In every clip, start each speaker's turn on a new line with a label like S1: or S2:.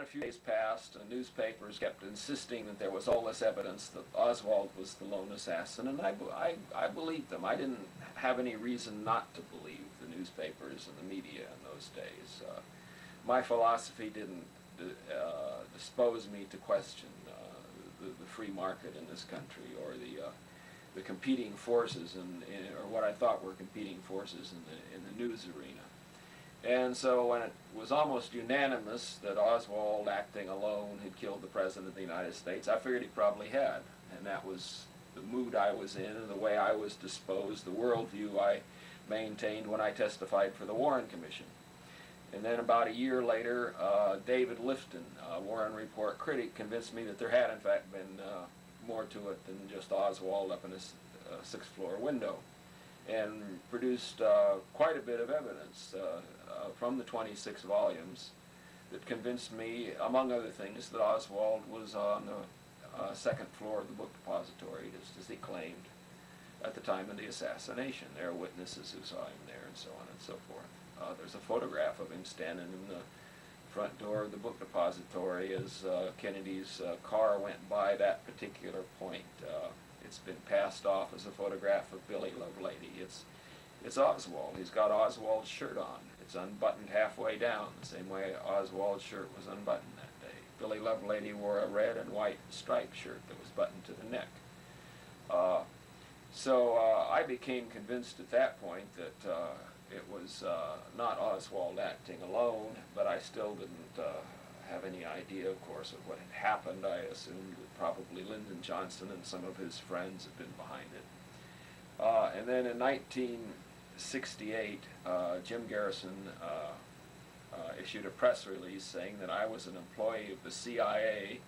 S1: then a few days passed, and newspapers kept insisting that there was all this evidence that Oswald was the lone assassin, and I believed them. I didn't have any reason not to believe the newspapers and the media in those days. My philosophy didn't dispose me to question the free market in this country, or the competing forces, or what I thought were competing forces in the news arena. And so when it was almost unanimous that Oswald, acting alone, had killed the President of the United States, I figured he probably had. And that was the mood I was in, and the way I was disposed, the worldview I maintained when I testified for the Warren Commission. And then about a year later, David Lifton, a Warren Report critic, convinced me that there had in fact been more to it than just Oswald up in his sixth-floor window, and produced quite a bit of evidence from the 26 volumes that convinced me, among other things, that Oswald was on the second floor of the book depository, just as he claimed at the time of the assassination. There are witnesses who saw him there, and so on and so forth. There's a photograph of him standing in the front door of the book depository as Kennedy's car went by that particular point. It's been passed off as a photograph of Billy Lovelady. It's Oswald. He's got Oswald's shirt on. It's unbuttoned halfway down, the same way Oswald's shirt was unbuttoned that day. Billy Lovelady wore a red and white striped shirt that was buttoned to the neck. So I became convinced at that point that it was not Oswald acting alone, but I still didn't have any idea, of course, of what had happened. I assumed that probably Lyndon Johnson and some of his friends had been behind it. And then in 1968, Jim Garrison issued a press release saying that I was an employee of the CIA,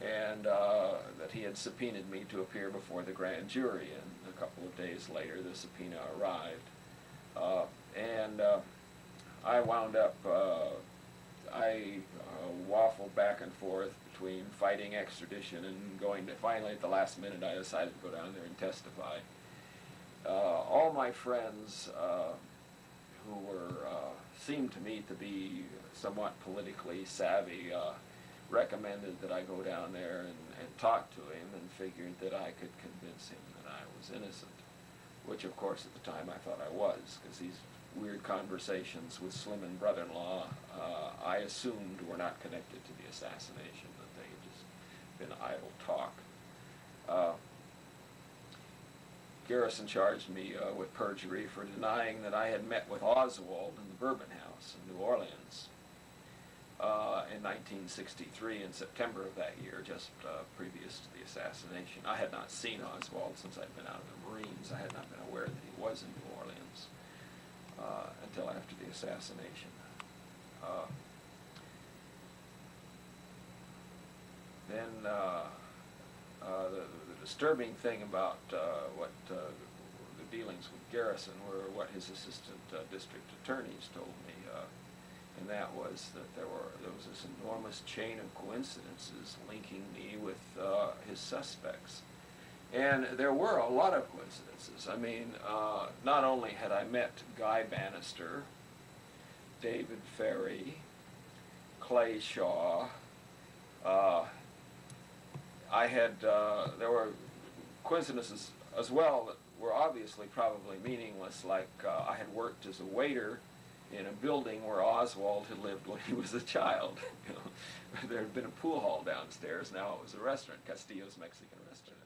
S1: and that he had subpoenaed me to appear before the grand jury. And a couple of days later, the subpoena arrived. I wound up, I waffled back and forth between fighting extradition and going to, finally at the last minute I decided to go down there and testify. All my friends who were, seemed to me to be somewhat politically savvy, recommended that I go down there and talk to him, and figured that I could convince him that I was innocent, which of course at the time I thought I was, because these weird conversations with Slim and brother-in-law I assumed were not connected to the assassination, that they had just been idle talk. Garrison charged me with perjury for denying that I had met with Oswald in the Bourbon House in New Orleans in 1963, in September of that year, just previous to the assassination. I had not seen Oswald since I'd been out of the Marines. I had not been aware that he was in New Orleans until after the assassination. Then the disturbing thing about what the dealings with Garrison were what his assistant district attorneys told me, and that was that there was this enormous chain of coincidences linking me with his suspects. And there were a lot of coincidences. I mean, not only had I met Guy Bannister, David Ferry, Clay Shaw, there were coincidences as well that were obviously probably meaningless, like I had worked as a waiter in a building where Oswald had lived when he was a child. You know, there had been a pool hall downstairs. Now it was a restaurant, Castillo's Mexican restaurant.